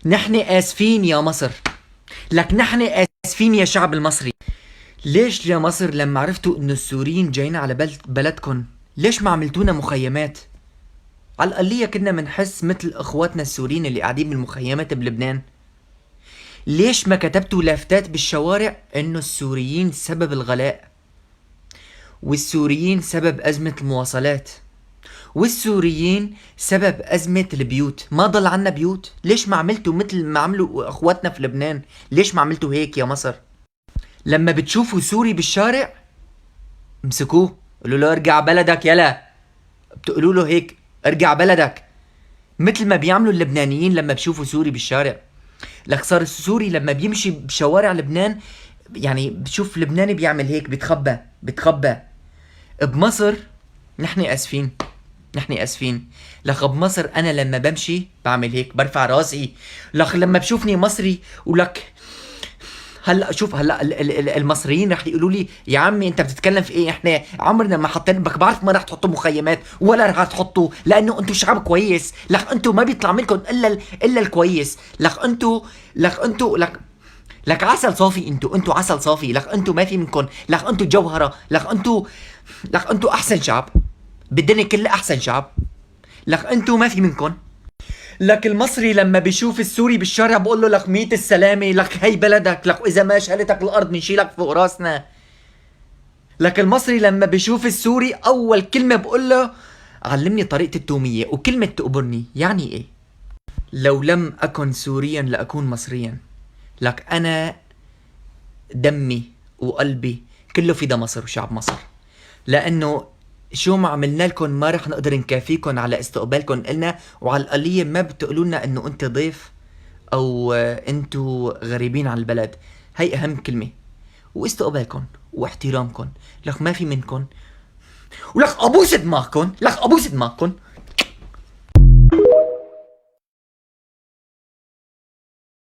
نحن آسفين يا مصر. لك نحن آسفين يا شعب المصري. ليش يا مصر لما عرفتوا انه السوريين جايين على بلدكن ليش ما عملتونا مخيمات؟ على الأقلية كنا منحس مثل اخواتنا السوريين اللي قاعدين بالمخيمات بلبنان. ليش ما كتبتوا لافتات بالشوارع انه السوريين سبب الغلاء، والسوريين سبب أزمة المواصلات، والسوريين سبب أزمة البيوت؟ ما ضل عنا بيوت. ليش ما عملتوا مثل ما عملوا اخواتنا في لبنان؟ ليش ما عملتوا هيك يا مصر؟ لما بتشوفوا سوري بالشارع امسكوه قولوا له ارجع بلدك يلا. بتقولوا له هيك ارجع بلدك، مثل ما بيعملوا اللبنانيين لما بشوفوا سوري بالشارع. لك صار السوري لما بيمشي بشوارع لبنان يعني بتشوف لبناني بيعمل هيك بتخبى. بمصر نحن اسفين، نحن اسفين. لك بمصر انا لما بمشي بعمل هيك برفع راسي. لك لما بشوفني مصري ولك هلا شوف هلا المصريين رح يقولوا لي يا عمي انت بتتكلم في ايه؟ احنا عمرنا ما حطينا بك، بعرف ما رح تحطوا مخيمات ولا رح تحطوا لانه انتم شعب كويس. لك انتم ما بيطلع منكم الا الكويس. لك عسل صافي. انتوا عسل صافي. لك انتوا ما في منكم. لك انتوا جوهره. لك انتوا احسن شعب بالدنيا كلها، احسن شعب. لك انتوا ما في منكم. لك المصري لما بيشوف السوري بالشارع بقول له لك ميت السلامة، لك هي بلدك، لك إذا ما شالتك الأرض بنشيلك فوق راسنا. لك المصري لما بيشوف السوري أول كلمة بقول له علمني طريقة التومية، وكلمة تقبرني يعني إيه؟ لو لم أكن سوريا لأكون مصريا. لك أنا دمي وقلبي كله فدا مصر وشعب مصر، لأنه شو ما عملنا لكم ما رح نقدر نكافيكم على استقبالكم إلنا، وعلى القلية ما بتقولوا لنا إنه أنت ضيف او انتو غريبين عن البلد. هي اهم كلمة. واستقبالكم واحترامكم. لك ما في منكم. ولك ابوس دماغكم. لك ابوس دماغكم.